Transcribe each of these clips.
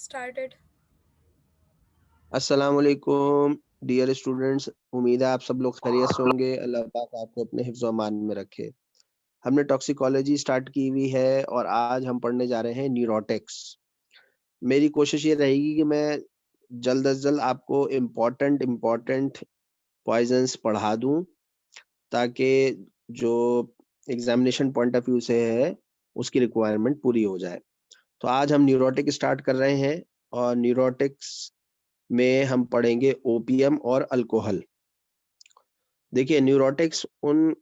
started. अस्सलाम वालेकुम dear students, उम्मीद है आप सब लोग खैरियत से होंगे। अल्लाह पाक आपको अपने हिफ्ज़ व अमान में रखे। हमने टॉक्सिकोलॉजी स्टार्ट की हुई है और आज हम पढ़ने जा रहे हैं न्यूरोटिक्स। मेरी कोशिश ये रहेगी कि मैं जल्द अज़ जल्द आपको इम्पोर्टेंट पॉइज़न्स पढ़ा दूँ, ताकि जो एग्ज़ामिनेशन पॉइंट ऑफ व्यू से है, उसकी रिक्वायरमेंट पूरी हो जाए। तो आज हम न्यूरोटिक स्टार्ट कर रहे हैं और न्यूरोटिक्स में हम पढ़ेंगे ओपियम और अल्कोहल। देखिए, न्यूरोटिक्स उन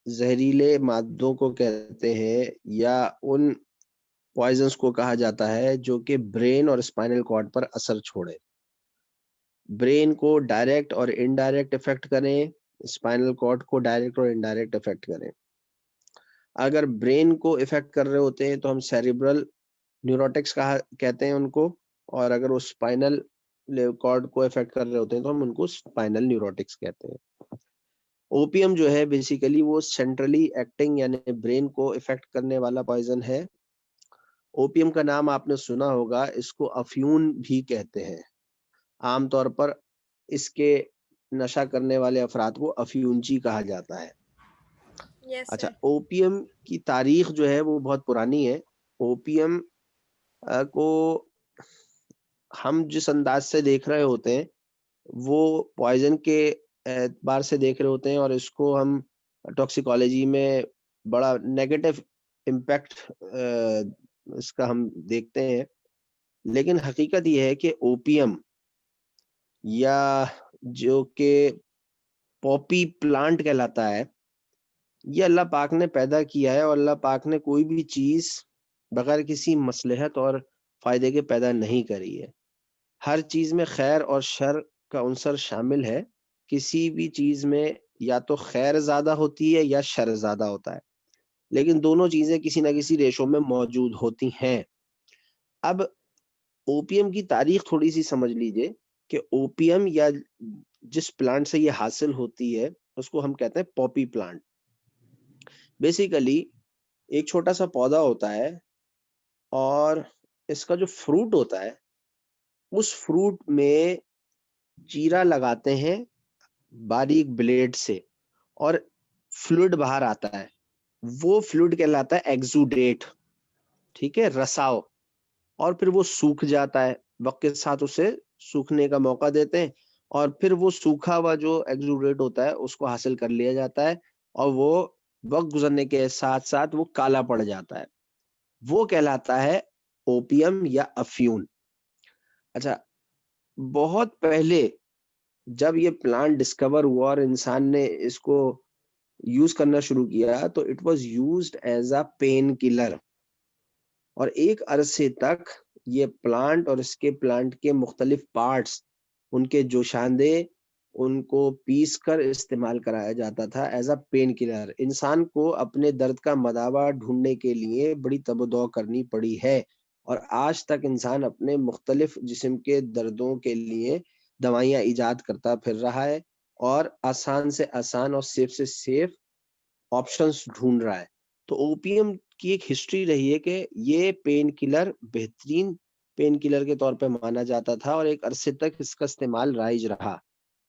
जहरीले मादों को कहते हैं या उन पॉइजन्स को कहा जाता है जो कि ब्रेन और स्पाइनल कॉर्ड पर असर छोड़े। ब्रेन को डायरेक्ट और इनडायरेक्ट इफेक्ट करें, स्पाइनल कॉर्ड को डायरेक्ट और इनडायरेक्ट इफेक्ट करें। अगर ब्रेन को इफेक्ट कर रहे होते हैं तो हम सेरिब्रल न्यूरोटिक्स कहा कहते हैं उनको, और अगर वो स्पाइनल कॉर्ड को इफेक्ट कर रहे होते हैं तो हम उनको स्पाइनल न्यूरोटिक्स कहते हैं। ओपियम जो है बेसिकली वो सेंट्रली एक्टिंग यानी ब्रेन को इफेक्ट करने वाला पॉइजन है। ओपियम का नाम आपने सुना होगा, इसको अफ्यून भी कहते हैं। आमतौर पर इसके नशा करने वाले अफराद को अफ्यूंची कहा जाता है। Yes, अच्छा, sir. ओपियम की तारीख जो है वो बहुत पुरानी है। ओपियम को हम जिस अंदाज से देख रहे होते हैं वो पॉइजन के एतबार से देख रहे होते हैं, और इसको हम टॉक्सिकोलॉजी में बड़ा नेगेटिव इम्पैक्ट इसका हम देखते हैं। लेकिन हकीकत ये है कि ओपियम या जो कि पॉपी प्लांट कहलाता है, ये अल्लाह पाक ने पैदा किया है, और अल्लाह पाक ने कोई भी चीज बगैर किसी मसलहत और फायदे के पैदा नहीं करी है। हर चीज में खैर और शर का अंसर शामिल है। किसी भी चीज में या तो खैर ज्यादा होती है या शर ज्यादा होता है, लेकिन दोनों चीजें किसी ना किसी रेशो में मौजूद होती हैं। अब ओपियम की तारीख थोड़ी सी समझ लीजिए कि ओपियम या जिस प्लांट से ये हासिल होती है उसको हम कहते हैं पॉपी प्लांट। बेसिकली एक छोटा सा पौधा होता है, और इसका जो फ्रूट होता है उस फ्रूट में चीरा लगाते हैं बारीक ब्लेड से, और फ्लूइड बाहर आता है। वो फ्लूइड कहलाता है एक्सुडेट, ठीक है, रसाव। और फिर वो सूख जाता है, वक्त के साथ उसे सूखने का मौका देते हैं, और फिर वो सूखा हुआ जो एक्सुडेट होता है उसको हासिल कर लिया जाता है, और वो वक्त गुजरने के साथ साथ वो काला पड़ जाता है। वो कहलाता है ओपियम या अफ्यून। अच्छा, बहुत पहले जब ये प्लांट डिस्कवर हुआ और इंसान ने इसको यूज करना शुरू किया तो it was used as a pain killer, और एक अरसे तक ये प्लांट और इसके प्लांट के मुख्तलिफ पार्ट्स, उनके जोशांदे, उनको पीस कर इस्तेमाल कराया जाता था एज अ पेन किलर। इंसान को अपने दर्द का मदावा ढूंढने के लिए बड़ी तबदो करनी पड़ी है, और आज तक इंसान अपने मुख्तलिफ जिस्म के दर्दों के लिए दवाइयाँ ईजाद करता फिर रहा है, और आसान से आसान और सेफ से सेफ ऑप्शंस ढूंढ रहा है। तो ओपियम की एक हिस्ट्री रही है कि ये पेन किलर बेहतरीन पेन किलर के तौर पे माना जाता था, और एक अरसे तक इसका इस्तेमाल राइज रहा।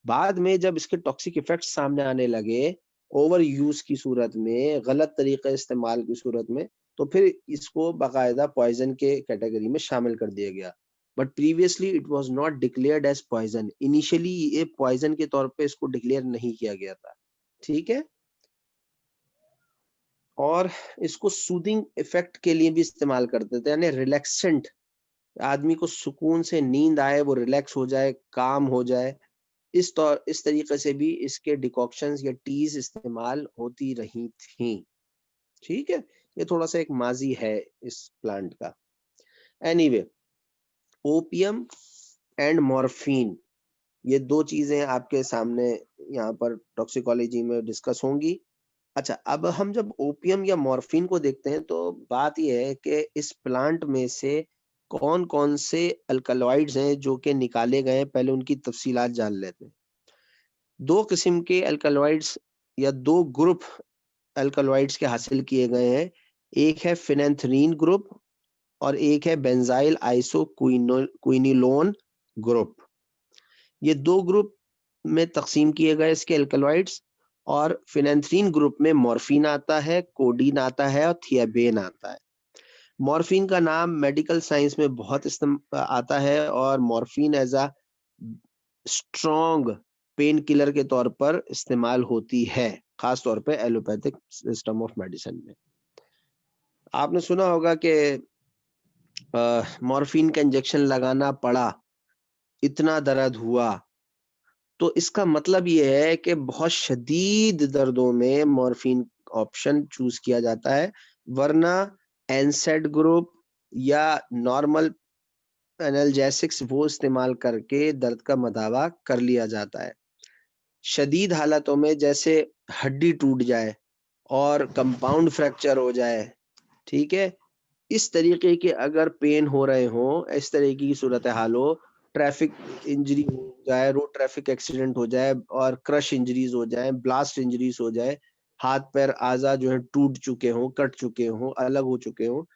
बाद में जब इसके टॉक्सिक इफेक्ट्स सामने आने लगे, ओवर यूज की सूरत में, गलत तरीके इस्तेमाल की सूरत में, तो फिर इसको बाकायदा पॉइजन के कैटेगरी में शामिल कर दिया गया। But previously it was not declared as poison. Initially ये पॉइजन के तौर पे इसको डिक्लेयर नहीं किया गया था, ठीक है। और इसको सूदिंग इफेक्ट के लिए भी इस्तेमाल करते थे, यानी रिलैक्सेंट, आदमी को सुकून से नींद आए, वो रिलैक्स हो जाए, काम हो जाए, इस तरीके से भी इसके डिकॉक्शंस या टीज इस्तेमाल होती रही थी, ठीक है। ये थोड़ा सा एक माजी है इस प्लांट का। एनीवे, ओपियम एंड मॉर्फिन, ये दो चीजें आपके सामने यहाँ पर टॉक्सिकोलॉजी में डिस्कस होंगी। अच्छा, अब हम जब ओपियम या मॉर्फिन को देखते हैं तो बात यह है कि इस प्लांट में से कौन कौन से अल्कलॉइड्स हैं जो कि निकाले गए हैं, पहले उनकी तफसीलात जान लेते हैं। दो किस्म के अल्कलॉइड्स या दो ग्रुप अल्कलॉइड्स के हासिल किए गए हैं। एक है फिनेंथ्रीन ग्रुप और एक है बेंजाइल आइसोक्विनोलोन ग्रुप। ये 2 ग्रुप में तकसीम किए गए इसके एल्कलॉइड्स, और फिनेंथ्रीन ग्रुप में मॉर्फिन आता है, कोडीन आता है और थियाबेन आता है। मॉर्फिन का नाम मेडिकल साइंस में बहुत आता है, और morphine as a strong painkiller के तौर पर इस्तेमाल होती है, खास तौर पे एलोपैथिक सिस्टम ऑफ मेडिसिन में। आपने सुना होगा कि मॉर्फिन का इंजेक्शन लगाना पड़ा, इतना दर्द हुआ, तो इसका मतलब ये है कि बहुत शदीद दर्दों में मॉर्फिन ऑप्शन चूज किया जाता है, वरना एनसेड ग्रुप या नॉर्मल एनाल्जेसिक्स वो इस्तेमाल करके दर्द का मदावा कर लिया जाता है। शदीद हालातों में जैसे हड्डी टूट जाए और कंपाउंड फ्रैक्चर हो जाए, ठीक है, इस तरीके के अगर पेन हो रहे हो, इस तरीके की सूरत हाल हो, ट्रैफिक इंजरी हो जाए, रोड ट्रैफिक एक्सीडेंट हो जाए और क्रश इंजरीज हो जाए, ब्लास्ट इंजरीज हो जाए, हाथ पैर आजा जो है टूट चुके हो, कट चुके हो, अलग हो चुके हो,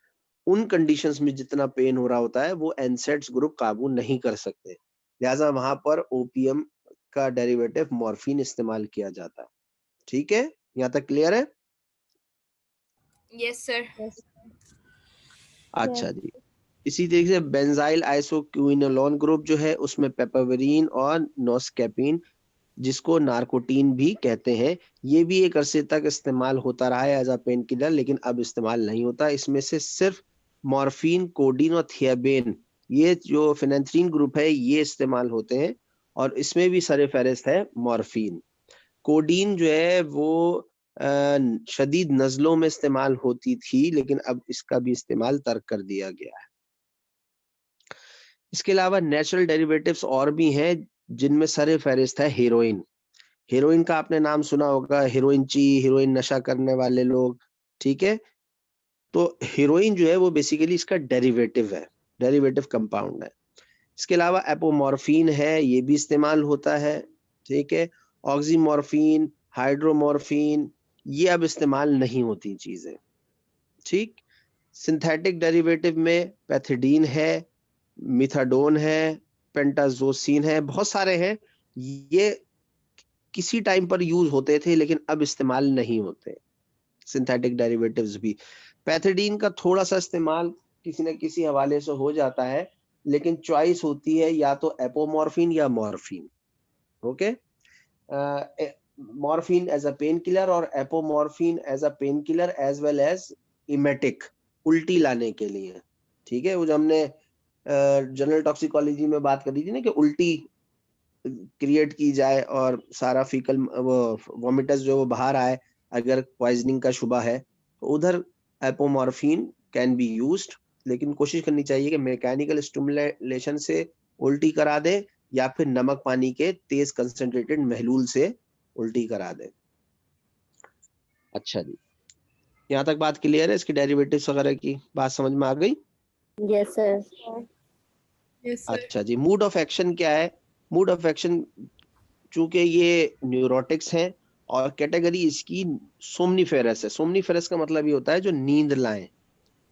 उन कंडीशंस में जितना पेन हो रहा होता है वो एनसेड्स ग्रुप काबू नहीं कर सकते, लिहाजा वहां पर ओपीएम का डेरिवेटिव मॉर्फिन इस्तेमाल किया जाता है। ठीक है, यहाँ तक क्लियर है? Yes sir. अच्छा जी। इसी तरीके से बेंजाइल आइसोक्विनोलोन ग्रुप जो है उसमें पेपावेरिन और नोस्केपिन, जिसको नार्कोटीन भी कहते हैं, ये भी एक अरसे तक इस्तेमाल होता रहा है एज अ पेन किलर, लेकिन अब इस्तेमाल नहीं होता। इसमें से सिर्फ मॉर्फिन, कोडीन और थियाबेन, ये जो फिनेंथ्रीन ग्रुप है, ये इस्तेमाल होते हैं, और इसमें भी सर-ए-फहरिस्त है मॉर्फिन। कोडीन जो है वो शदीद नज़लों में इस्तेमाल होती थी, लेकिन अब इसका भी इस्तेमाल तर्क कर दिया गया है। इसके अलावा नेचुरल डेरिवेटिव्स और भी हैं, जिनमें सर-ए-फहरिस्त है हेरोइन। हेरोइन का आपने नाम सुना होगा, हेरोइन नशा करने वाले लोग, ठीक है? तो हेरोइन जो है वो बेसिकली इसका डेरिवेटिव है, डेरिवेटिव कंपाउंड है। इसके अलावा एपोमॉर्फिन है, ये भी इस्तेमाल होता है, ठीक है? ऑक्सीमॉर्फिन, हाइड्रोमॉर्फिन, ये अब इस्तेमाल नहीं होती चीजें, ठीक? सिंथेटिक डेरिवेटिव में पैथिडीन है, मिथाडोन है, पेंटाजोसिन है, बहुत सारे हैं। ये किसी टाइम पर यूज होते थे, लेकिन अब इस्तेमाल नहीं होते सिंथेटिक डेरिवेटिव्स भी। पैथिडीन का थोड़ा सा इस्तेमाल किसी न किसी हवाले से हो जाता है, लेकिन चॉइस होती है या तो एपोमॉर्फिन या morphine. Okay, morphine as a pain killer और apomorphine as a pen killer as well as emetic, उल्टी लाने के लिए, ठीक है? वो जो हमने जनरल टॉक्सिकोलॉजी में बात करी थी ना कि उल्टी क्रिएट की जाए और सारा फीकल वो वोमिटस जो वो बाहर आए अगर पॉइजनिंग का शुबा है, तो उधर एपोमॉर्फिन कैन बी यूज्ड, लेकिन कोशिश करनी चाहिए कि मैकेनिकल स्टिमुलेशन से उल्टी करा दे या फिर नमक पानी के तेज कंसंट्रेटेड महलूल से उल्टी करा दे। अच्छा जी, यहाँ तक बात क्लियर है? इसकी डेरिवेटिव्स वगैरह की बात समझ में आ गई? Yes sir. Yes sir. अच्छा जी, मूड ऑफ एक्शन क्या है? मूड ऑफ एक्शन, चूंकि ये न्यूरोटिक्स हैं और कैटेगरी इसकी सोमनीफेरस है। सोमनीफेरस का मतलब ये होता है जो नींद लाए,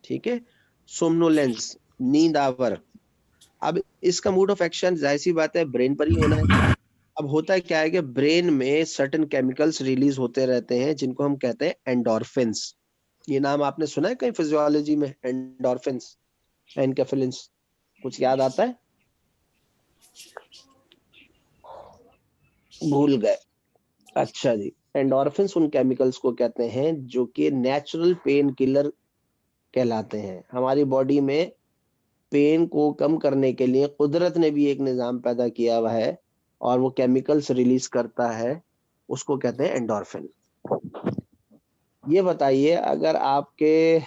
ठीक है? सोमनोलेंस, नींद आवर। अब इसका मूड ऑफ एक्शन जाहिर सी बात है ब्रेन पर ही होना है। अब होता है क्या है कि ब्रेन में सर्टेन केमिकल्स रिलीज होते रहते हैं जिनको हम कहते हैं एंडोर्फिन्स। ये नाम आपने सुना है कहीं फिजियोलॉजी में? एंडोर्फिन्स, एनकेफेलिन्स, कुछ याद आता है? भूल गए? अच्छा जी, एंडोर्फिन्स उन केमिकल्स को कहते हैं जो कि नेचुरल पेन किलर कहलाते हैं। हमारी बॉडी में पेन को कम करने के लिए कुदरत ने भी एक निजाम पैदा किया हुआ है और वो केमिकल्स रिलीज करता है, उसको कहते हैं एंडोर्फिन। ये बताइए, अगर आपके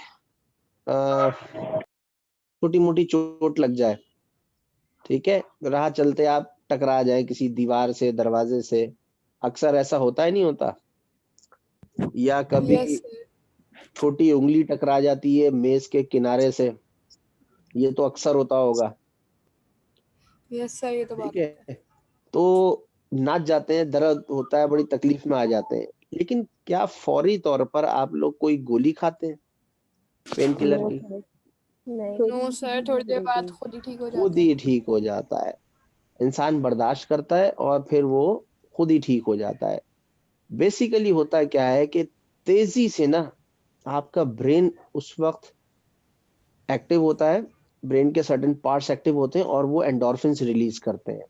छोटी मोटी चोट लग जाए, ठीक है, राह चलते आप टकरा जाए किसी दीवार से, दरवाजे से, अक्सर ऐसा होता है नहीं होता? या कभी यस सर। छोटी उंगली टकरा जाती है मेज के किनारे से, ये तो अक्सर होता होगा, यस सर, ये तो ठीक बात होता है। है? तो नाच जाते हैं, दर्द होता है, बड़ी तकलीफ में आ जाते हैं, लेकिन क्या फौरी तौर पर आप लोग कोई गोली खाते हैं पेन किलर नो की? सर। नहीं नो सर, थोड़ी देर बाद खुद ही ठीक हो खुद जाता है। ही ठीक हो जाता है। इंसान बर्दाश्त करता है और फिर वो खुद ही ठीक हो जाता है। बेसिकली होता क्या है कि तेजी से ना आपका ब्रेन उस वक्त एक्टिव होता है, ब्रेन के सर्टेन पार्ट्स एक्टिव होते हैं और वो एंडोर्फिन्स रिलीज करते हैं।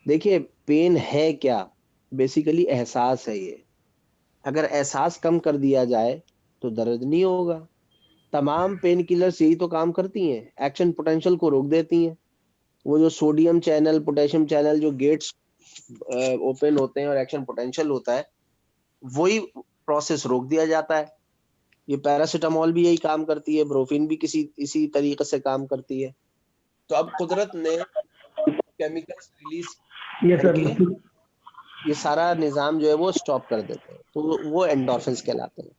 देखिए पेन है क्या, बेसिकली एहसास है ये। अगर एहसास कम कर दिया जाए तो दर्द नहीं होगा। तमाम पेन किलर्स यही तो काम करती हैं, एक्शन पोटेंशियल को रोक देती हैं। वो जो सोडियम चैनल पोटेशियम चैनल जो गेट्स ओपन होते हैं और एक्शन पोटेंशियल होता है, वही प्रोसेस रोक दिया जाता है। ये पैरासिटामोल भी यही काम करती है, ब्रोफिन भी किसी इसी तरीके से काम करती है। तो अब कुदरत ने केमिकल्स रिलीज करके ये सारा निजाम जो है वो स्टॉप कर देते हैं, तो वो एंडोर्फिन्स कहलाते हैं।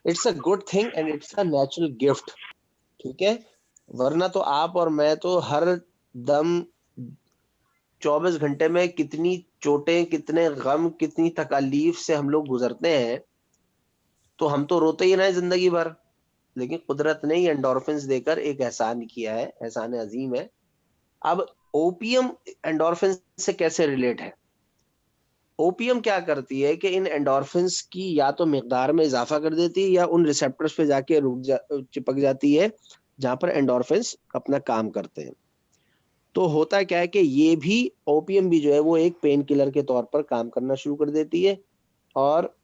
It's a good thing and it's a natural gift, ठीक है। वरना तो आप और मैं तो हर दम 24 घंटे में कितनी चोटें, कितने गम, कितनी तकलीफ से हम लोग गुजरते हैं, तो हम तो रोते ही रहे जिंदगी भर। लेकिन कुदरत ने ये एंडोर्फिन्स देकर एक एहसान किया है, एहसान अजीम है। अब ओपियम एंडोर्फिन से कैसे रिलेट है? ओपियम क्या करती है कि इन एंडोर्फिन्स की या तो मिकदार में इजाफा कर देती है या उन रिसेप्टर्स पे जाके चिपक जाती है जहां पर एंडोर्फिन्स अपना काम करते हैं। तो होता क्या है कि ये भी ओपियम भी जो है वो एक पेन किलर के तौर पर काम करना शुरू कर देती है। और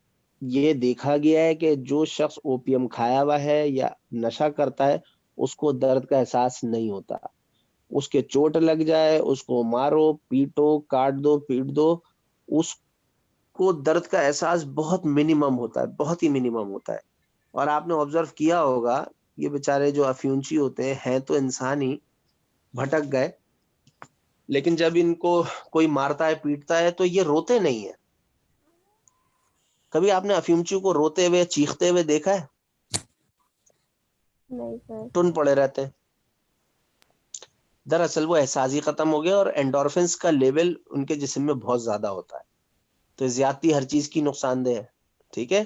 ये देखा गया है कि जो शख्स ओपियम खाया हुआ है या नशा करता है उसको दर्द का एहसास नहीं होता। उसके चोट लग जाए, उसको मारो पीटो, काट दो पीट दो, उसको दर्द का एहसास बहुत मिनिमम होता है, बहुत ही मिनिमम होता है। और आपने ऑब्जर्व किया होगा, ये बेचारे जो अफ्यूंची होते हैं तो इंसान ही, भटक गए, लेकिन जब इनको कोई मारता है पीटता है तो ये रोते नहीं है। कभी आपने अफीमची को रोते हुए चीखते हुए देखा है? नहीं सर। टुन पड़े रहते हैं। दरअसल वो एहसास ही खत्म हो गया और एंडोर्फिन्स का लेवल उनके जिस्म में बहुत ज्यादा होता है। तो ज्यादती हर चीज की नुकसानदेह है, ठीक है।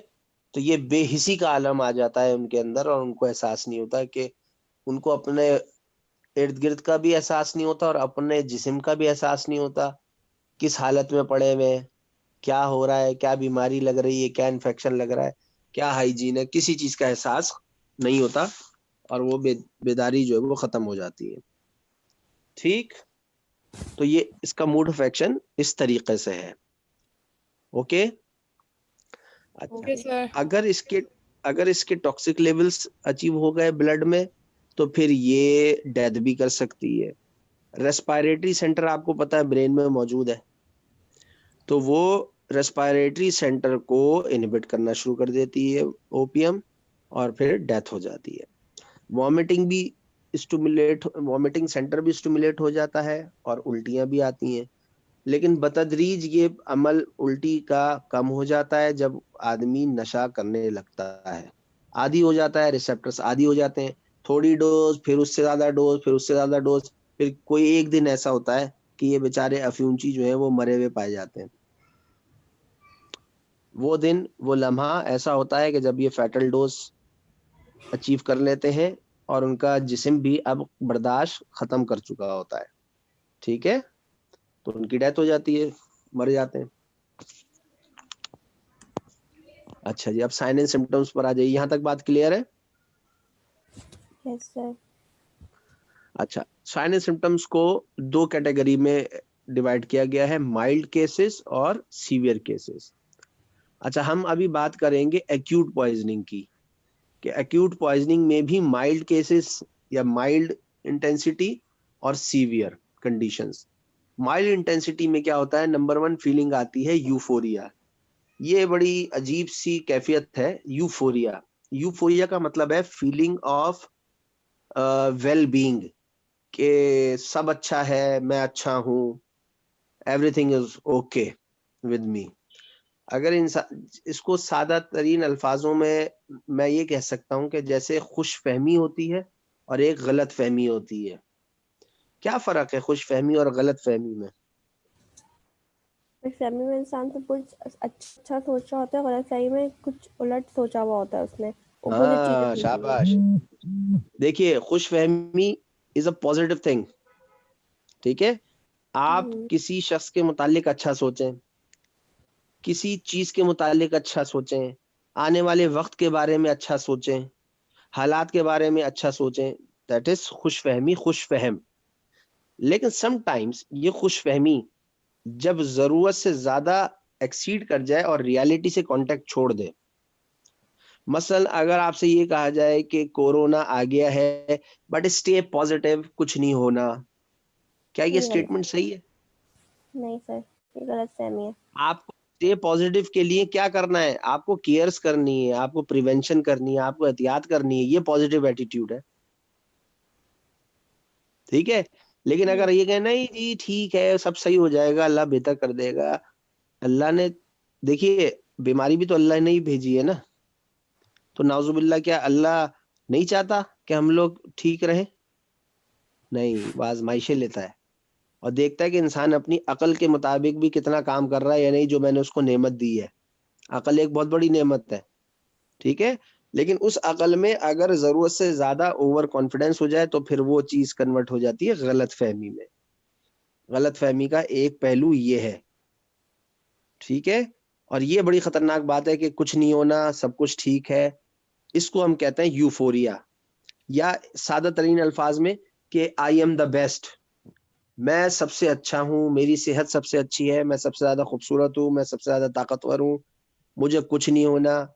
तो ये बेहिसी का आलम आ जाता है उनके अंदर और उनको एहसास नहीं होता कि उनको अपने इर्द गिर्द का भी एहसास नहीं होता और अपने जिस्म का भी एहसास नहीं होता, किस हालत में पड़े हुए हैं, क्या हो रहा है, क्या बीमारी लग रही है, क्या इन्फेक्शन लग रहा है, क्या हाइजीन है, किसी चीज का एहसास नहीं होता और वो बेदारी जो है वो खत्म हो जाती है। ठीक, तो ये इसका मूड ऑफ एक्शन इस तरीके से है। ओके, अच्छा। Okay sir. अगर इसके टॉक्सिक लेवल्स अचीव हो गए ब्लड में तो फिर ये डेथ भी कर सकती है। रेस्पिरेटरी सेंटर आपको पता है ब्रेन में मौजूद है, तो वो रेस्पिरेटरी सेंटर को इनहिबिट करना शुरू कर देती है ओपियम और फिर डेथ हो जाती है। वॉमिटिंग सेंटर भी स्टिमुलेट हो जाता है और उल्टियां भी आती हैं। लेकिन बतदरीज ये अमल उल्टी का कम हो जाता है जब आदमी नशा करने लगता है, आदी हो जाता है, रिसेप्टर्स आदी हो जाते हैं। थोड़ी डोज, फिर उससे ज्यादा डोज, फिर उससे ज्यादा डोज, फिर कोई एक दिन ऐसा होता है कि ये बेचारे अफ्यूंची जो है वो मरे हुए पाए जाते हैं। वो दिन, वो लम्हा ऐसा होता है कि जब ये फैटल डोज अचीव कर लेते हैं और उनका जिस्म भी अब बर्दाश्त खत्म कर चुका होता है, ठीक है। तो उनकी डेथ हो जाती है, मर जाते हैं। अच्छा जी, अब साइन एंड सिम्टम्स पर आ जाइए। यहाँ तक बात क्लियर है? Yes sir. अच्छा, साइन एंड सिम्टम्स को दो कैटेगरी में डिवाइड किया गया है, माइल्ड केसेस और सीवियर केसेस। अच्छा, हम अभी बात करेंगे एक्यूट पॉइजनिंग की, कि एक्यूट पॉइजनिंग में भी माइल्ड केसेस या माइल्ड इंटेंसिटी और सीवियर कंडीशंस। माइल्ड इंटेंसिटी में क्या होता है? नंबर 1 फीलिंग आती है यूफोरिया। ये बड़ी अजीब सी कैफियत है, यूफोरिया। यूफोरिया का मतलब है फीलिंग ऑफ वेल बीइंग, कि सब अच्छा है, मैं अच्छा हूँ, everything is okay with me. अगर इसको सादा तरीन अल्फाजों में मैं ये कह सकता हूँ कि जैसे खुश फहमी होती है और एक गलत फहमी होती है। क्या फर्क है खुश फहमी और गलत फहमी में? फहमी में इंसान सब कुछ अच्छा सोच रहा होता है, गलत फहमी में कुछ उलट सोचा हुआ होता है उसने, अपोजिट चीजें हाँ सोची हुई शाबाश, होती हैं। देखिए, खुशफहमी इज अ पॉजिटिव थिंग, ठीक है। आप किसी शख्स के मुतालिक अच्छा सोचें, किसी चीज के मुतालिक अच्छा सोचें, आने वाले वक्त के बारे में अच्छा सोचें, हालात के बारे में अच्छा सोचें, दैट इज खुशफहमी, खुशफहम। लेकिन समटाइम्स ये खुशफहमी जब जरूरत से ज्यादा एक्सीड कर जाए और रियलिटी से कांटेक्ट छोड़ दे, मसलन अगर आपसे ये कहा जाए कि कोरोना आ गया है बट स्टे पॉजिटिव, कुछ नहीं होना, क्या ये ये गलत, स्टेटमेंट सही है? नहीं सर, ये गलत फहमी है। आपको स्टे पॉजिटिव के लिए क्या करना है? आपको केयर्स करनी है, आपको प्रिवेंशन करनी है, आपको एहतियात करनी है, ये पॉजिटिव एटीट्यूड है, ठीक है। लेकिन अगर ये कहे नहीं जी ठीक है, सब सही हो जाएगा, अल्लाह बेहतर कर देगा, अल्लाह ने, देखिए बीमारी भी तो अल्लाह ने ही भेजी है ना, तो नाउजुबिल्ला क्या अल्लाह नहीं चाहता कि हम लोग ठीक रहें? नहीं, वो आजमाइशें लेता है और देखता है कि इंसान अपनी अकल के मुताबिक भी कितना काम कर रहा है या नहीं, जो मैंने उसको नेमत दी है। अकल एक बहुत बड़ी नेमत है, ठीक है। लेकिन उस अकल में अगर जरूरत से ज्यादा ओवर कॉन्फिडेंस हो जाए तो फिर वो चीज कन्वर्ट हो जाती है गलत फहमी में। गलत फहमी का एक पहलू ये है, ठीक है। और ये बड़ी खतरनाक बात है कि कुछ नहीं होना, सब कुछ ठीक है। इसको हम कहते हैं यूफोरिया, या सादा तरीन अल्फाज में कि आई एम द बेस्ट, मैं सबसे अच्छा हूँ, मेरी सेहत सबसे अच्छी है, मैं सबसे ज्यादा खूबसूरत हूँ, मैं सबसे ज्यादा ताकतवर हूँ, मुझे कुछ नहीं होना।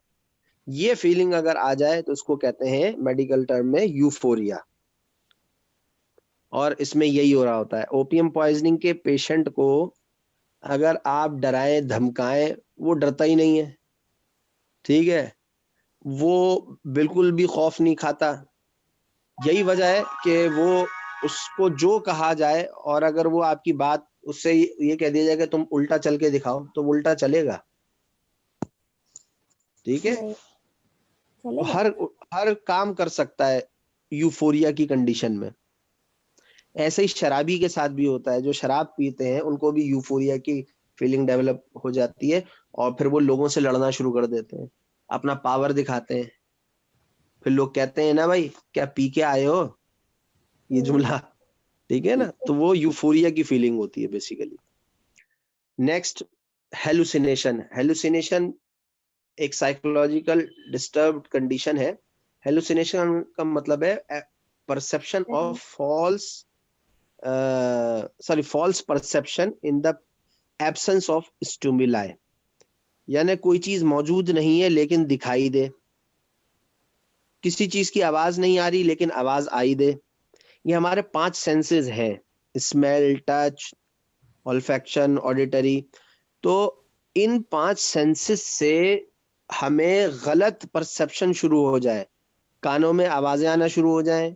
ये फीलिंग अगर आ जाए तो उसको कहते हैं मेडिकल टर्म में यूफोरिया। और इसमें यही हो रहा होता है। ओपियम पॉइजनिंग के पेशेंट को अगर आप डराएं धमकाएं, वो डरता ही नहीं है, ठीक है। वो बिल्कुल भी खौफ नहीं खाता। यही वजह है कि वो, उसको जो कहा जाए और अगर वो आपकी बात, उससे ये कह दिया जाए कि तुम उल्टा चल के दिखाओ, तो वो उल्टा चलेगा, ठीक है। नहीं चलेगा। हर हर काम कर सकता है यूफोरिया की कंडीशन में। ऐसे ही शराबी के साथ भी होता है, जो शराब पीते हैं उनको भी यूफोरिया की फीलिंग डेवलप हो जाती है और फिर वो लोगों से लड़ना शुरू कर देते हैं, अपना पावर दिखाते हैं। फिर लोग कहते हैं ना भाई क्या पी के आए हो, ये जुमला, ठीक है ना। तो वो यूफोरिया की फीलिंग होती है बेसिकली। Next, hallucination. हेलुसिनेशन एक साइकोलॉजिकल डिस्टर्ब्ड कंडीशन है। हेलुसिनेशन का मतलब है perception of false, false perception in the absence of stimuli, यानी कोई चीज मौजूद नहीं है लेकिन दिखाई दे, किसी चीज की आवाज नहीं आ रही लेकिन आवाज आई दे। ये हमारे 5 सेंसेस हैं, स्मेल, टच, ऑल्फैक्शन, ऑडिटरी। तो इन 5 सेंसेस से हमें गलत परसेप्शन शुरू हो जाए, कानों में आवाजें आना शुरू हो जाएं,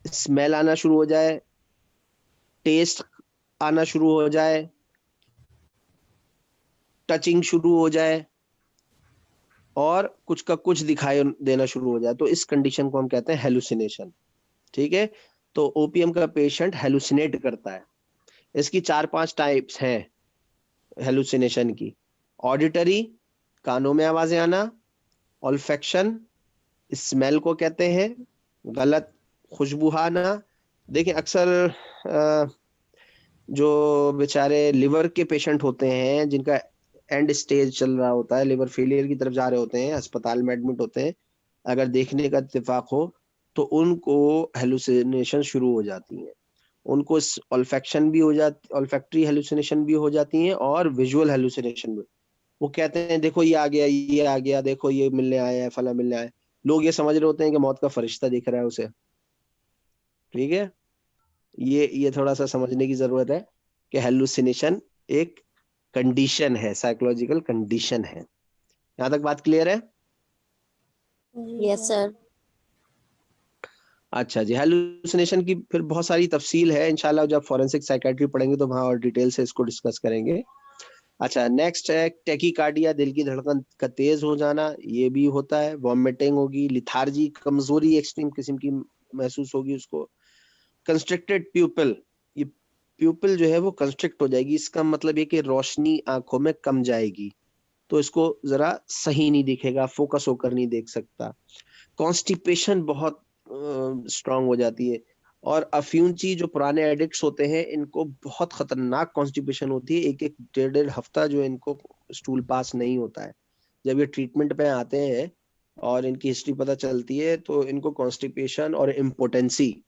स्मेल आना शुरू हो जाए, टेस्ट आना शुरू हो जाए, टचिंग शुरू हो जाए और कुछ का कुछ दिखाई देना शुरू हो जाए, तो इस कंडीशन को हम कहते हैं हेलुसिनेशन, ठीक है। तो ओपीएम का पेशेंट हेलुसिनेट करता है। इसकी 4-5 टाइप्स हैं हेलुसिनेशन की। ऑडिटरी, कानों में आवाजें आना, ऑल्फैक्शन, स्मेल को कहते हैं, गलत खुशबू आना। देखिए अक्सर जो बेचारे लिवर के पेशेंट होते हैं, जिनका एंड स्टेज चल रहा होता है, लिवर फेलियर की तरफ जा रहे होते हैं, अस्पताल में एडमिट होते हैं, अगर देखने का इत्तेफाक हो तो उनको हेलुसिनेशन शुरू हो जाती हैं। उनको ऑल्फैक्शन भी हो जाती, ऑल्फैक्टरी हेलुसिनेशन भी हो जाती हैं और विजुअल हेलुसिनेशन भी। वो कहते हैं देखो ये आ गया, ये आ गया, देखो ये मिलने आया है, फला मिलने आया है। लोग ये समझ रहे होते हैं कि मौत का फरिश्ता दिख रहा है उसे, ठीक है। ये थोड़ा सा समझने की जरूरत है कि हेलुसिनेशन एक कंडीशन है, साइकोलॉजिकल कंडीशन है। यहाँ तक बात क्लियर है? Yes sir. अच्छा जी, हेलुसिनेशन की फिर बहुत सारी तफसील है, इंशाल्लाह जब फॉरेंसिक साइकेट्री पढ़ेंगे तो वहाँ और डिटेल से इसको डिस्कस करेंगे। अच्छा, नेक्स्ट है टेकीकार्डिया, दिल की धड़कन का तेज हो जाना, ये भी होता है। वॉमिटिंग होगी, लिथार्जी, कमजोरी एक्सट्रीम किस्म की महसूस होगी उसको। कंस्ट्रिक्टेड प्यूपिल, ये प्यूपिल जो है वो कंस्ट्रिक्ट हो जाएगी, इसका मतलब ये कि रोशनी आंखों में कम जाएगी, तो इसको जरा सही नहीं दिखेगा, फोकस होकर नहीं देख सकता। कॉन्स्टिपेशन बहुत स्ट्रांग हो जाती है। और अफ्यूंची जो पुराने एडिक्ट्स होते हैं, इनको बहुत खतरनाक कॉन्स्टिपेशन होती है, एक एक डेढ़ हफ्ता जो इनको स्टूल पास नहीं होता है। जब ये ट्रीटमेंट पे आते हैं और इनकी हिस्ट्री पता चलती है तो इनको कॉन्स्टिपेशन और इम्पोटेंसी,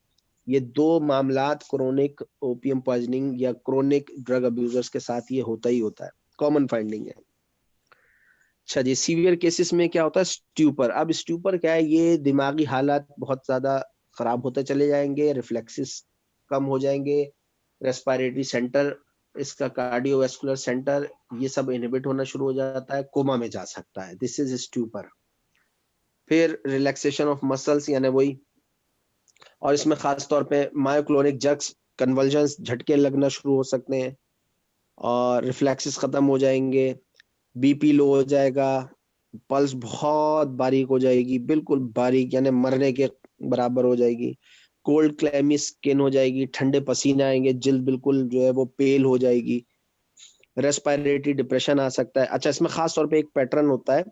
ये दो मामलात क्रोनिक ओपियम पॉइजनिंग या क्रोनिक ड्रग अब्यूजर्स के साथ ये होता ही होता है, कॉमन फाइंडिंग है। अच्छा जी, सीवियर केसेस में क्या होता है? स्ट्यूपर। अब स्ट्यूपर क्या है? ये दिमागी हालात बहुत ज्यादा खराब होते चले जाएंगे, रिफ्लेक्सेस कम हो जाएंगे, रेस्पिरेटरी सेंटर, इसका कार्डियोवैस्कुलर सेंटर, ये सब इनहिबिट होना शुरू हो जाता है, कोमा में जा सकता है। This is stupor. फिर रिलैक्सेशन ऑफ मसल्स, यानी वही, और इसमें खास तौर पे मायोक्लोनिक जर्क्स, कन्वल्जन्स, झटके लगना शुरू हो सकते हैं, और रिफ्लेक्सेस खत्म हो जाएंगे, बीपी लो हो जाएगा, पल्स बहुत बारीक हो जाएगी, बिल्कुल बारीक, यानी मरने के बराबर हो जाएगी, कोल्ड क्लैमी स्किन हो जाएगी, ठंडे पसीने आएंगे, जिल्द बिल्कुल जो है वो पेल हो जाएगी, रेस्पिरेटरी डिप्रेशन आ सकता है। अच्छा, इसमें खास तौर पे एक पैटर्न होता है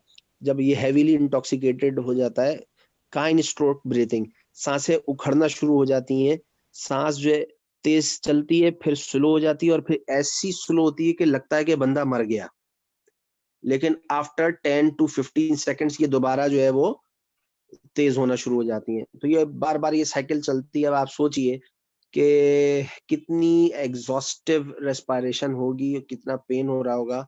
जब ये हैवीली इंटॉक्सिकेटेड हो जाता है, काइन स्ट्रोक ब्रीथिंग, सांसें उखड़ना शुरू हो जाती हैं, सांस जो है तेज चलती है, फिर स्लो हो जाती है, और फिर ऐसी स्लो होती है कि लगता है कि बंदा मर गया, लेकिन आफ्टर 10 to 15 सेकंड्स ये दोबारा जो है वो तेज होना शुरू हो जाती हैं। तो ये बार बार ये साइकिल चलती है। अब आप सोचिए कि कितनी एग्जॉस्टिव रेस्पिरेशन होगी, कितना पेन हो रहा होगा,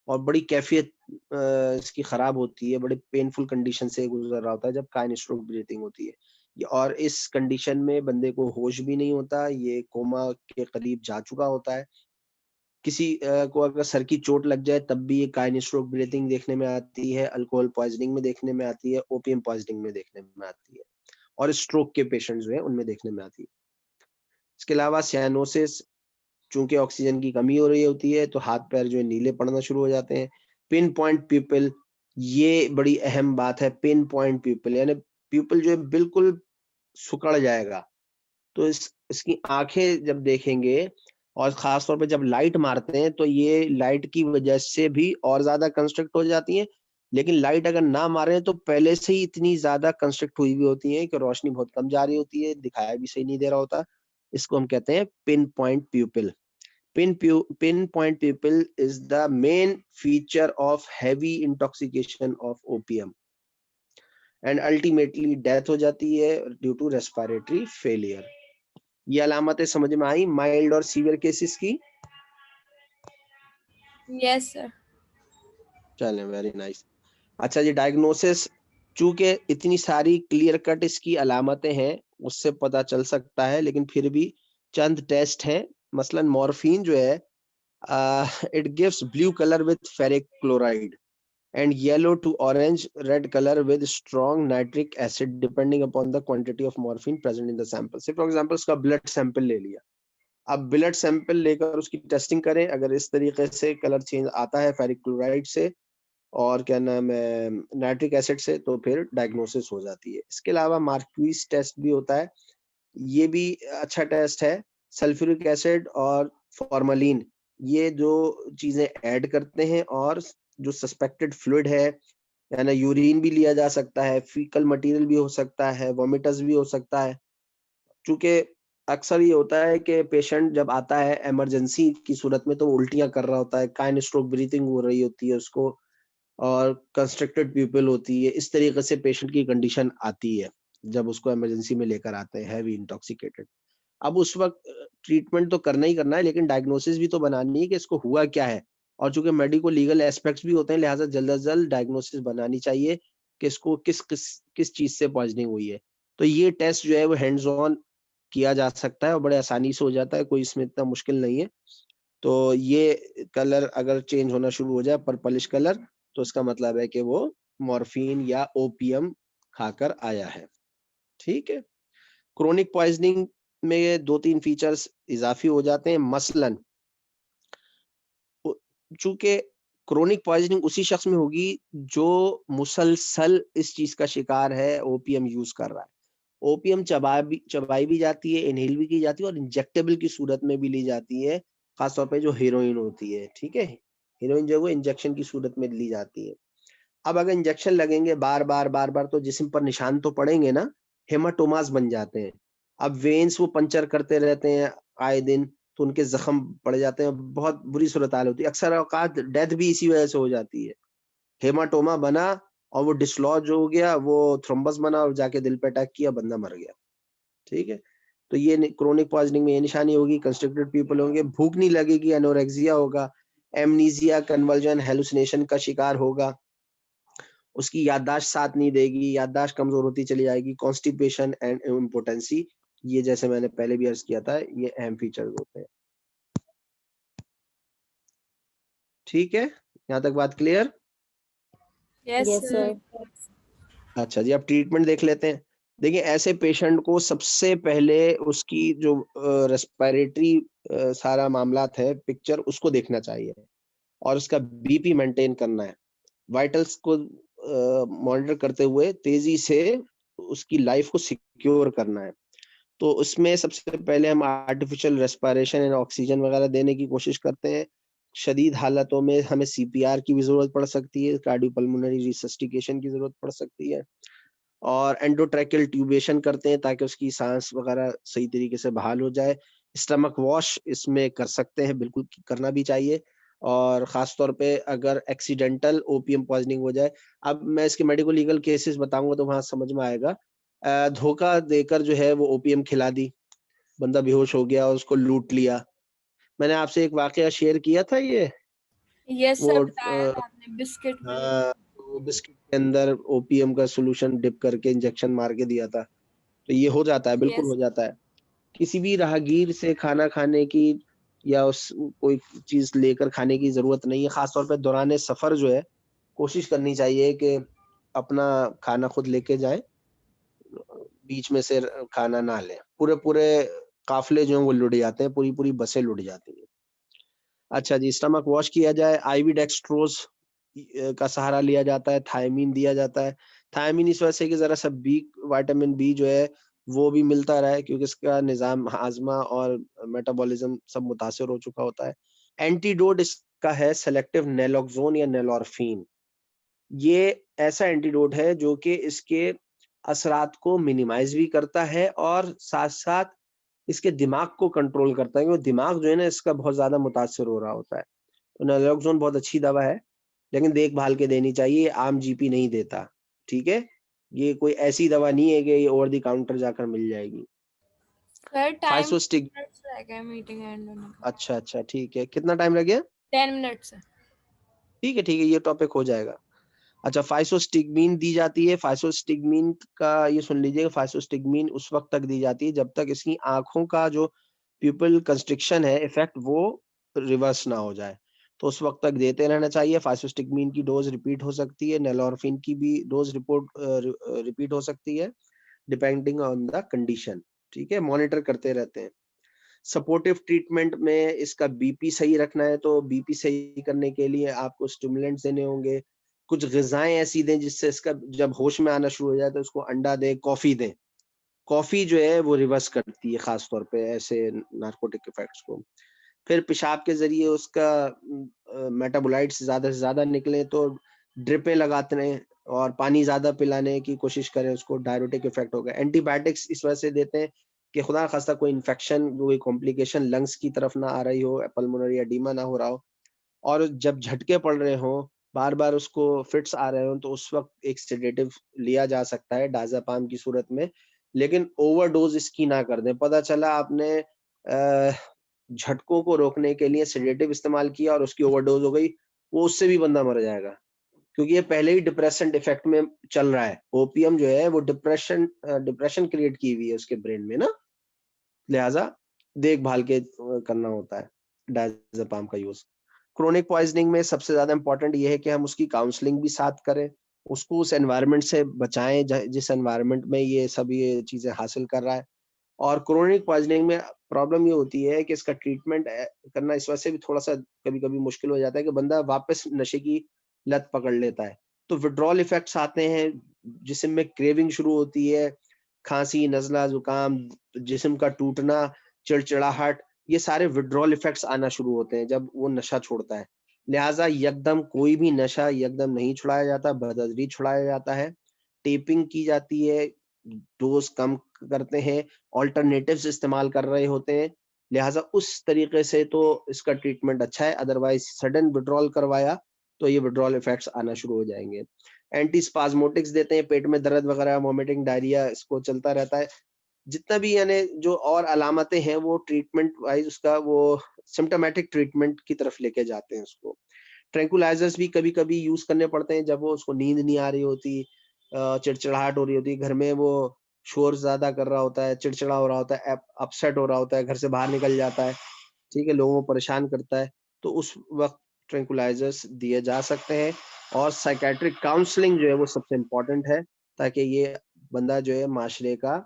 और बड़ी कैफियत इसकी खराब होती है, बड़े पेनफुल कंडीशन से गुजर रहा होता है जब काइन स्ट्रोक ब्रीथिंग होती है। और इस कंडीशन में बंदे को होश भी नहीं होता, ये कोमा के करीब जा चुका होता है। किसी को अगर सर की चोट लग जाए तब भी ये काइन स्ट्रोक ब्रीथिंग देखने में आती है, अल्कोहल पॉइजनिंग में देखने में आती है, ओपियम पॉइजनिंग में देखने में आती है, और स्ट्रोक के पेशेंट जो है उनमें देखने में आती है। इसके अलावा साइनोसिस, चूंकि ऑक्सीजन की कमी हो रही होती है तो हाथ पैर जो है नीले पड़ना शुरू हो जाते हैं। पिन पॉइंट पीपल, ये बड़ी अहम बात है। पिन पॉइंट पीपल यानी पीपल जो है बिल्कुल सुकड़ जाएगा। तो इसकी आंखें जब देखेंगे, और खास तौर पे जब लाइट मारते हैं, तो ये लाइट की वजह से भी और ज्यादा कंस्ट्रक्ट हो जाती हैं। लेकिन लाइट अगर ना मारे तो पहले से ही इतनी ज्यादा कंस्ट्रक्ट हुई भी होती है कि रोशनी बहुत कम जा रही होती है, दिखाया भी सही नहीं दे रहा होता। इसको हम कहते हैं pin point प्यूपिल। Pin point pupil is the main feature of heavy intoxication of opium, and ultimately death हो जाती है due to respiratory failure। ये अलामतें समझ में आई माइल्ड और सीवियर केसेस की? Yes sir. चलें, वेरी नाइस। अच्छा जी, डायग्नोसिस, चूंकि इतनी सारी क्लियर कट इसकी अलामतें हैं, उससे पता चल सकता है, लेकिन फिर भी चंद टेस्ट हैं। मसलन मॉर्फिन जो है, it gives blue color with ferric chloride and yellow to orange red color with strong nitric acid depending upon the quantity of morphine present in the sample। से फॉर एग्जांपल उसका blood sample ले लिया, अब blood sample लेकर उसकी testing करें, अगर इस तरीके से कलर चेंज आता है फेरिक क्लोराइड से और क्या नाम है नाइट्रिक एसिड से, तो फिर डायग्नोसिस हो जाती है। इसके अलावा मार्क्वीज टेस्ट भी होता है, ये भी अच्छा टेस्ट है। सल्फ्यूरिक एसिड और फॉर्मलिन, ये जो चीजें ऐड करते हैं, और जो सस्पेक्टेड फ्लूइड है, यानी यूरिन भी लिया जा सकता है, फीकल मटेरियल भी हो सकता है, वोमिटस भी हो सकता है। चूंकि अक्सर ये होता है कि पेशेंट जब आता है इमरजेंसी की सूरत में तो उल्टियां कर रहा होता है, काइन स्ट्रोक ब्रीथिंग हो रही होती है उसको, और कंस्ट्रक्टेड प्यूपिल होती है, इस तरीके से पेशेंट की कंडीशन आती है जब उसको इमरजेंसी में लेकर आते हैं हैवी इंटॉक्सिकेटेड। अब उस वक्त ट्रीटमेंट तो करना ही करना है, लेकिन डायग्नोसिस भी तो बनानी है कि इसको हुआ क्या है। और चूंकि मेडिको लीगल एस्पेक्ट्स भी होते हैं, लिहाजा जल्द से जल्द डायग्नोसिस बनानी चाहिए कि इसको किस चीज से पॉइजनिंग हुई है। तो ये टेस्ट जो है वो हैंड्स ऑन किया जा सकता है और बड़े आसानी से हो जाता है, कोई इसमें इतना मुश्किल नहीं है। तो ये कलर अगर चेंज होना शुरू हो जाए पर्पलिश कलर, तो इसका मतलब है कि वो मॉर्फिन या ओपियम खाकर आया है। ठीक है। क्रोनिक पॉइजनिंग में 2-3 फीचर्स इजाफी हो जाते हैं। मसलन चूंकि क्रोनिक पॉइजनिंग उसी शख्स में होगी जो मुसलसल इस चीज का शिकार है, ओपियम यूज कर रहा है। ओपियम चबाई भी जाती है, इनहेल भी की जाती है, और इंजेक्टेबल की सूरत में भी ली जाती है, खासतौर पे जो हीरोइन होती है। ठीक है, हीरोइन जो है वो इंजेक्शन की सूरत में ली जाती है। अब अगर इंजेक्शन लगेंगे बार बार तो जिस्म पर निशान तो पड़ेंगे ना, हेमाटोमास बन जाते हैं। अब वेन्स वो पंचर करते रहते हैं आए दिन, तो उनके जख्म पड़ जाते हैं, बहुत बुरी सूरत हाल होती है। अक्सर औकात डेथ भी इसी वजह से हो जाती है। हेमाटोमा बना और वो डिसलॉज हो गया, वो थ्रोम्बस बना और जाके दिल पे अटैक किया, बंदा मर गया। ठीक है, तो ये क्रोनिक पॉइजनिंग में ये निशानी होगी, कंस्ट्रिक्टेड पीपल होंगे, भूख नहीं लगेगी, एनोरेक्सिया होगा, एमनीजिया, कन्वर्जन, हेलुसिनेशन का शिकार होगा, उसकी याददाश्त साथ नहीं देगी, याददाश्त कमजोर होती चली जाएगी, कॉन्स्टिपेशन एंड इम्पोटेंसी, ये जैसे मैंने पहले भी अर्ज किया था, ये अहम फीचर्स होते हैं। ठीक है, यहाँ तक बात clear? Yes Yes, sir. sir. अच्छा जी, अब ट्रीटमेंट देख लेते हैं। देखिए, ऐसे पेशेंट को सबसे पहले उसकी जो रेस्पिरेटरी सारा मामलात है, पिक्चर उसको देखना चाहिए और उसका बीपी मेंटेन करना है। वाइटल्स को मॉनिटर करते हुए तेजी से उसकी लाइफ को सिक्योर करना है। तो उसमें सबसे पहले हम आर्टिफिशियल रेस्पिरेशन एंड ऑक्सीजन वगैरह देने की कोशिश करते हैं। शदीद हालतों में हमें सीपीआर की भी जरूरत पड़ सकती है, कार्डियोपल्मोनरी रिसस्टिकेशन की जरूरत पड़ सकती है, और एंडोट्रैकियल ट्यूबेशन करते हैं ताकि उसकी सांस वगैरह सही तरीके से बहाल हो जाए। स्टमक वॉश इसमें कर सकते हैं, बिल्कुल करना भी चाहिए, और खास तौर पे अगर एक्सीडेंटल ओपीएम पॉइजनिंग हो जाए। अब मैं इसके मेडिको लीगल केसेस बताऊंगा तो वहां समझ में आएगा। धोखा देकर जो है वो ओपीएम खिला दी, बंदा बेहोश हो गया और उसको लूट लिया। मैंने आपसे एक वाकया शेयर किया था, ये यस वो सर, बताया था आपने बिस्किट में। हाँ, वो बिस्किट के अंदर ओपीएम का सोल्यूशन डिप करके इंजेक्शन मार के दिया था। तो ये हो जाता है, बिल्कुल यस हो जाता है। किसी भी राहगीर से खाना खाने की या उस कोई चीज लेकर खाने की जरूरत नहीं है। खासतौर पे दौरान सफर जो है, कोशिश करनी चाहिए कि अपना खाना खुद लेके जाएं, बीच में से खाना ना लें। पूरे पूरे काफिले जो हैं वो लुट जाते हैं, पूरी पूरी बसें लुट जाती हैं। अच्छा जी, स्टमक वॉश किया जाए, आईवी डेक्सट्रोज का सहारा लिया जाता है, थायमीन दिया जाता है। थायमीन इस वजह से कि जरा सा बी विटामिन बी जो है वो भी मिलता रहे, क्योंकि इसका निजाम हाजमा और मेटाबॉलिज्म सब मुतासर हो चुका होता है। एंटीडोट इसका है सेलेक्टिव नेलोक्सोन या नेलोरफीन। ये ऐसा एंटीडोट है जो कि इसके असरात को मिनिमाइज भी करता है और साथ साथ इसके दिमाग को कंट्रोल करता है, क्योंकि दिमाग जो है ना इसका बहुत ज्यादा मुतासर हो रहा होता है। तो नैलोक्सोन बहुत अच्छी दवा है, लेकिन देखभाल के देनी चाहिए, आम जीपी नहीं देता। ठीक है, ये कोई ऐसी दवा नहीं है कि ये ओवर द काउंटर जाकर मिल जाएगी। सर टाइम फाइसोस्टिक, रह गया मीटिंग एंड होने का। अच्छा अच्छा, ठीक है, कितना टाइम लग गया? 10 मिनट्स। ठीक है, ये टॉपिक हो जाएगा। अच्छा, फाइसोस्टिगमीन दी जाती है। फाइसोस्टिगमीन का ये सुन लीजिएगा, फाइसोस्टिगमीन उस वक्त तक दी जाती है जब तक इसकी आंखों का जो प्यूपिल कंस्ट्रिक्शन है इफेक्ट वो रिवर्स ना हो जाए, तो उस वक्त तक देते रहना चाहिए। फाइसोस्टिगमीन की डोज रिपीट हो सकती है, नेलोरफिन की भी डोज रिपीट हो सकती है, डिपेंडिंग ऑन द कंडीशन। ठीक है, मॉनिटर करते रहते हैं। सपोर्टिव ट्रीटमेंट में इसका बीपी सही रखना है, तो बीपी सही करने के लिए आपको स्टिमुलेंट्स देने होंगे। कुछ ग़िज़ाएँ ऐसी दें जिससे इसका जब होश में आना शुरू हो जाए तो उसको अंडा दें, कॉफ़ी दें। कॉफ़ी जो है वो रिवर्स करती है ख़ास तौर पे ऐसे नार्कोटिक इफ़ेक्ट्स को। फिर पेशाब के ज़रिए उसका मेटाबोलाइट्स ज़्यादा से ज़्यादा निकले तो ड्रिपें लगाते रहें और पानी ज़्यादा पिलाने की कोशिश करें, उसको डाययूरेटिक इफ़ेक्ट होगा। एंटीबायोटिक्स इस वजह से देते हैं कि खुदा खास्ता कोई इन्फेक्शन, कोई कॉम्प्लिकेशन लंग्स की तरफ ना आ रही हो, पल्मोनरी एडीमा ना हो रहा हो, और जब झटके पड़ रहे हों, बार-बार उसको फिट्स आ रहे हों, तो उस वक़्त एक सेडेटिव लिया जा सकता है डायज़ापाम की सूरत में, लेकिन ओवरडोज़ इसकी ना कर दें। पता चला आपने झटकों को रोकने के लिए सेडेटिव इस्तेमाल किया और उसकी ओवरडोज़ हो गई, वो उससे भी बंदा मर जाएगा, क्योंकि ये पहले ही डिप्रेसेंट इफ़ेक्ट में चल रहा है। ओपीएम जो है वो डिप्रेशन क्रिएट की हुई है उसके ब्रेन में ना, लिहाज़ा देखभाल के करना होता है डायज़ेपाम का यूज़। क्रोनिक पॉइज़निंग में सबसे ज़्यादा इम्पोर्टेंट ये है कि हम उसकी काउंसलिंग भी साथ करें, उसको उस एनवायरनमेंट से बचाएँ जिस एनवायरनमेंट में ये चीज़ें हासिल कर रहा है। और क्रोनिक पॉइज़निंग में प्रॉब्लम ये होती है कि इसका ट्रीटमेंट करना इस वजह से भी थोड़ा-सा कभी-कभी मुश्किल हो जाता है कि बंदा वापस नशे की लत पकड़ लेता है। तो विथड्रॉल इफ़ेक्ट्स आते हैं, जिस्म में क्रेविंग शुरू होती है, खाँसी, नज़ला, ज़ुकाम, जिस्म का टूटना, चिड़चिड़ाहट, ये सारे विथड्रॉल इफ़ेक्ट्स आना शुरू होते हैं जब वो नशा छोड़ता है। लिहाज़ा यकदम कोई भी नशा यकदम नहीं छुड़ाया जाता, बदअज़री छुड़ाया जाता है। टेपिंग की जाती है, डोज कम करते हैं, ऑल्टरनेटिव्स इस्तेमाल कर रहे होते हैं, लिहाजा उस तरीके से तो इसका ट्रीटमेंट अच्छा है। अदरवाइज सडन विड्रॉल करवाया तो ये विड्रॉल इफेक्ट्स आना शुरू हो जाएंगे। एंटी स्पाज्मोटिक्स देते हैं, पेट में दर्द वगैरह, वोमिटिंग, डायरिया, इसको चलता रहता है। जितना भी यानी जो और अलामतें हैं वो ट्रीटमेंट वाइज उसका वो सिम्टोमेटिक ट्रीटमेंट की तरफ लेके जाते हैं उसको। ट्रैंकुलाइजर्स भी कभी कभी यूज करने पड़ते हैं जब वो उसको नींद नहीं आ रही होती, चिड़चिड़ाहट हो रही होती है, घर में वो शोर ज्यादा कर रहा होता है, चिड़चिड़ा हो रहा होता है, अपसेट हो रहा होता है, घर से बाहर निकल जाता है, ठीक है, लोगों को परेशान करता है, तो उस वक्त ट्रैंकुलाइजर्स दिए जा सकते हैं। और साइकेट्रिक काउंसलिंग जो है वो सबसे इम्पोर्टेंट है, ताकि ये बंदा जो है माशरे का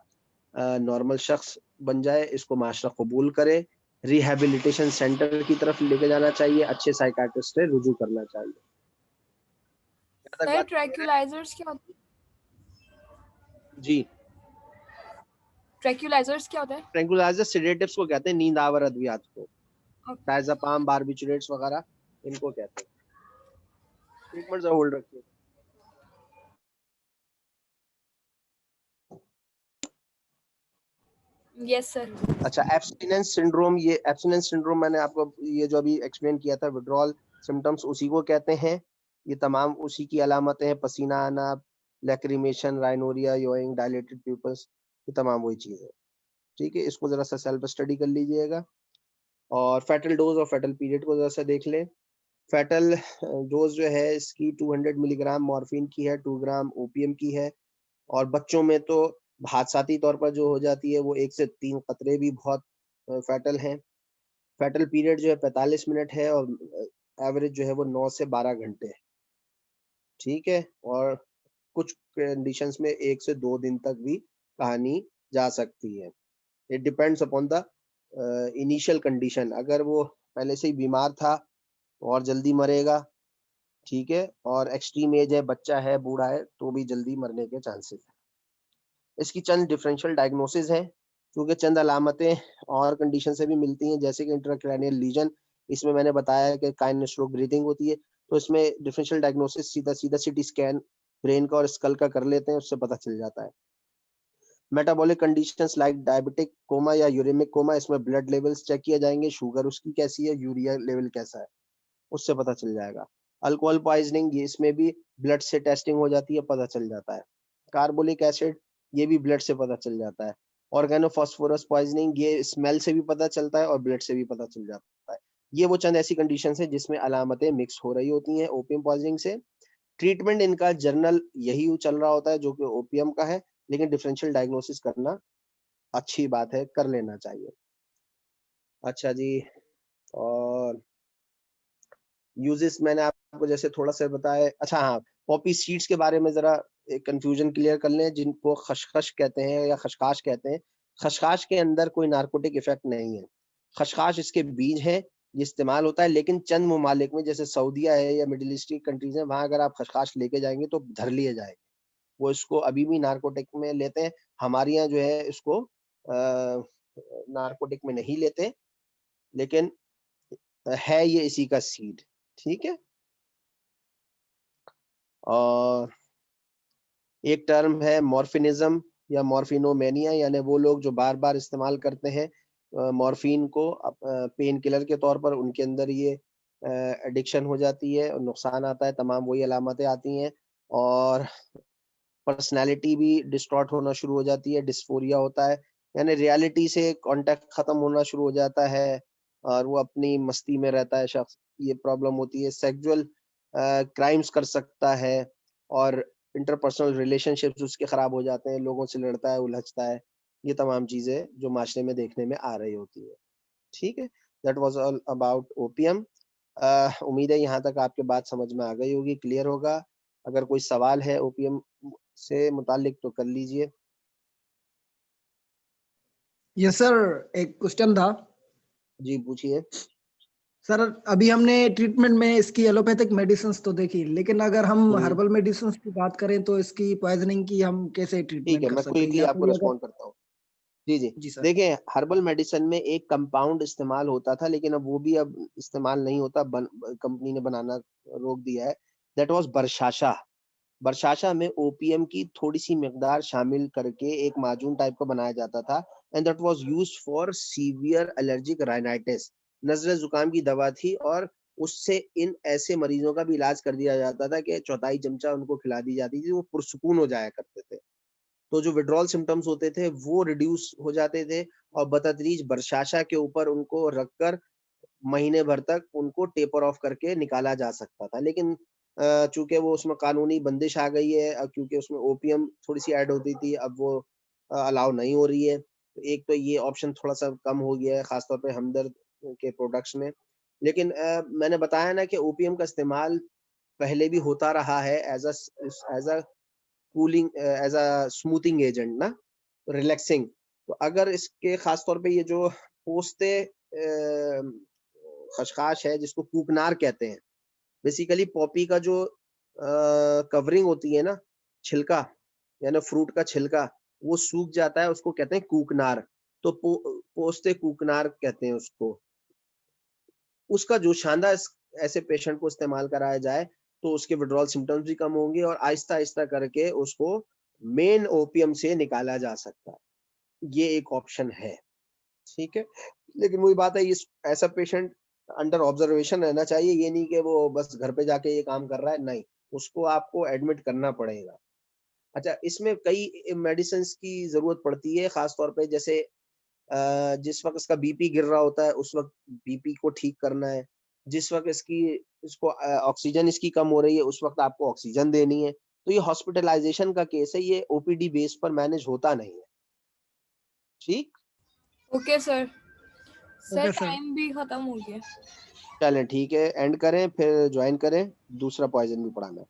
नॉर्मल शख्स बन जाए, इसको माशरा कबूल करे, रिहैबिलिटेशन सेंटर की तरफ लेके जाना चाहिए, अच्छे साइकाट्रिस्ट से रुजू करना चाहिए। सर ट्रैंक्विलाइजर्स क्या होते हैं? जी, ट्रैंक्विलाइजर्स क्या होता है? ट्रैंकुलाइजर सिडेटिव्स को कहते हैं, नींद आवर अद्वियात को, Okay. डायज़ेपाम, बारबिचुरेट्स वगैरह इनको कहते हैं। एक मिनट होल्ड रखिए। Yes sir. अच्छा, एब्स्टिनेंस सिंड्रोम, ये एब्स्टिनेंस सिंड्रोम मैंने आपको ये जो अभी एक्सप्लेन किया था, विड्रॉल सिम्टम्स उसी को कहते हैं। ये तमाम उसी की अलामतें हैं, पसीना आना, lacrimation, rhinorrhoea, yawing, dilated people's, ये तमाम वही चीज़ है। ठीक है, इसको जरा सा सेल्फ स्टडी कर लीजिएगा। और फेटल डोज और फेटल पीरियड को जरा सा देख लें। फेटल डोज जो है इसकी 200 मिलीग्राम मॉर्फिन की है, 2 ग्राम ओपीएम की है, और बच्चों में तो हादसाती तौर पर जो हो जाती है वो 1 से 3 कतरे भी बहुत फेटल हैं। फेटल पीरियड जो है 45 मिनट है, और एवरेज जो है वो 9 से 12 घंटे है। ठीक है, और कुछ कंडीशंस में 1 से 2 दिन तक भी कहानी जा सकती है। It depends upon the initial condition. अगर वो पहले से ही बीमार था और जल्दी मरेगा, ठीक है, और एक्सट्रीम एज है, बच्चा है, बूढ़ा है, तो भी जल्दी मरने के चांसेस है। इसकी चंद डिफरेंशियल डायग्नोसिस हैं, क्योंकि चंद अलामतें और कंडीशन से भी मिलती हैं, जैसे कि इंट्राक्रैनियल लीजन, इसमें मैंने बताया कि काइनेस्ट्रोक ब्रीथिंग होती है, तो इसमें डिफरेंशियल डायग्नोसिस सीधा सीधा सीटी स्कैन ब्रेन का और स्कल का कर लेते हैं, उससे पता चल जाता है। Metabolic conditions like diabetic coma या यूरेमिक कोमा, इसमें ब्लड लेवल्स चेक किए जाएंगे, शुगर उसकी कैसी है, यूरिया लेवल कैसा है, उससे पता चल जाएगा। अल्कोहल पॉइजनिंग, ये इसमें भी ब्लड से टेस्टिंग हो जाती है, पता चल जाता है। कार्बोलिक एसिड, ये भी ब्लड से पता चल जाता है। ऑर्गेनोफॉस्फोरस पॉइजनिंग, ये स्मेल से भी पता चलता है और ब्लड से भी पता चल जाता है। ये वो चंद ऐसी कंडीशंस है जिसमें अलामतें मिक्स हो रही होती हैं ओपियम पॉइजनिंग से। ट्रीटमेंट इनका जर्नल यही चल रहा होता है जो कि ओपियम का है, लेकिन डिफरेंशियल डायग्नोसिस करना अच्छी बात है, कर लेना चाहिए। अच्छा जी, और यूजेस मैंने आपको जैसे थोड़ा सा बताया। अच्छा हाँ, पॉपी सीड्स के बारे में जरा एक कंफ्यूजन क्लियर कर लें, जिनको खशखश कहते हैं या खशखाश कहते हैं। खशखाश के अंदर कोई नार्कोटिक इफेक्ट नहीं है। खशखाश इसके बीज हैं, ये इस्तेमाल होता है, लेकिन चंद ममालिक में जैसे सऊदीया है या मिडिल ईस्ट की कंट्रीज है, वहां अगर आप खशखाश लेके जाएंगे तो धर लिए जाएंगे, वो इसको अभी भी नार्कोटिक में लेते हैं। हमारे यहाँ जो है इसको नार्कोटिक में नहीं लेते, लेकिन है ये इसी का सीड। ठीक है, और एक टर्म है मॉर्फिनिज्म या मॉर्फिनोमेनिया, यानी वो लोग जो बार बार इस्तेमाल करते हैं मॉर्फिन को पेन किलर के तौर पर, उनके अंदर ये एडिक्शन हो जाती है और नुकसान आता है, तमाम वही अलामतें आती हैं, और पर्सनैलिटी भी डिस्टॉर्ट होना शुरू हो जाती है, डिस्फोरिया होता है, यानी रियलिटी से कांटेक्ट खत्म होना शुरू हो जाता है और वो अपनी मस्ती में रहता है शख्स, ये प्रॉब्लम होती है। सेक्सुअल क्राइम्स कर सकता है, और इंटरपर्सनल रिलेशनशिप्स उसके खराब हो जाते हैं, लोगों से लड़ता है, उलझता है, ये तमाम चीजें जो माशरे में देखने में आ रही होती है। ठीक है, that was all about opium. उम्मीद है यहाँ तक आपके बात समझ में आ गई होगी, क्लियर होगा। अगर कोई सवाल है ओपियम से मुतालिक तो कर लीजिए। यस सर, एक क्वेश्चन था जी पूछिए। सर। अभी हमने ट्रीटमेंट में इसकी एलोपैथिक मेडिसिन तो देखी, लेकिन अगर हम हर्बल मेडिसिन की बात करें तो इसकी पॉइजनिंग की हम कैसे ठीक ट्रीटमेंट है, कर मैं सकते हैं? क्विकली या आपको कोई रिस्पॉन्ड करता हूँ। जी जी जी सर। देखिए, हर्बल मेडिसिन में एक कंपाउंड इस्तेमाल होता था, लेकिन अब वो भी अब इस्तेमाल नहीं होता, कंपनी ने बनाना रोक दिया है। That was बरशाशा। बर्शाशा में ओपीएम की थोड़ी सी मिकदार शामिल करके एक माजून टाइप का बनाया जाता था and that was used for severe allergic rhinitis. नजले जुकाम की दवा थी और उससे इन ऐसे मरीजों का भी इलाज कर दिया जाता था कि चौथाई चमचा उनको खिला दी जाती थी, वो पुरसुकून हो जाया करते थे। तो जो विड्रॉल सिम्टम्स होते थे वो रिड्यूस हो जाते थे और बतदरीज बर्शाशा के ऊपर उनको रखकर महीने भर तक उनको टेपर ऑफ करके निकाला जा सकता था। लेकिन चूंकि वो उसमें कानूनी बंदिश आ गई है, क्योंकि उसमें ओपीएम थोड़ी सी ऐड होती थी, अब वो अलाउ नहीं हो रही है। तो एक तो ये ऑप्शन थोड़ा सा कम हो गया है, खासतौर पे हमदर्द के प्रोडक्ट्स में। लेकिन मैंने बताया ना कि ओपीएम का इस्तेमाल पहले भी होता रहा है as a cooling, as a smoothing agent ना, रिलैक्सिंग। तो अगर इसके खास तौर पे ये जो पोस्ते खशखाश है जिसको कूकनार कहते हैं, बेसिकली पॉपी का जो कवरिंग होती है ना, छिलका यानी फ्रूट का छिलका, वो सूख जाता है, उसको कहते हैं कूकनार। तो पोस्ते कूकनार कहते हैं उसको। उसका जो शानदार ऐसे पेशेंट को इस्तेमाल कराया जाए तो उसके विड्रॉल सिम्टम्स भी कम होंगे और आहिस्ता आहिस्ता करके उसको मेन ओपीएम से निकाला जा सकता है। ये एक ऑप्शन है, ठीक है। लेकिन वही बात है, ये ऐसा पेशेंट अंडर ऑब्जर्वेशन रहना चाहिए, ये नहीं कि वो बस घर पे जाके ये काम कर रहा है, नहीं, उसको आपको एडमिट करना पड़ेगा। अच्छा, इसमें कई मेडिसिन की जरूरत पड़ती है, खास तौर पे जैसे जिस वक्त इसका बीपी गिर रहा होता है उस वक्त बीपी को ठीक करना है, जिस वक्त इसको ऑक्सीजन इसकी कम हो रही है उस वक्त आपको ऑक्सीजन देनी है। तो ये हॉस्पिटलाइजेशन का केस है, ये ओपीडी बेस पर मैनेज होता नहीं है। ठीक, okay sir. Sir okay sir. Time भी खत्म हो गया। चलें ठीक है, एंड करें फिर ज्वाइन करें, दूसरा पॉइजन भी पढ़ाना है।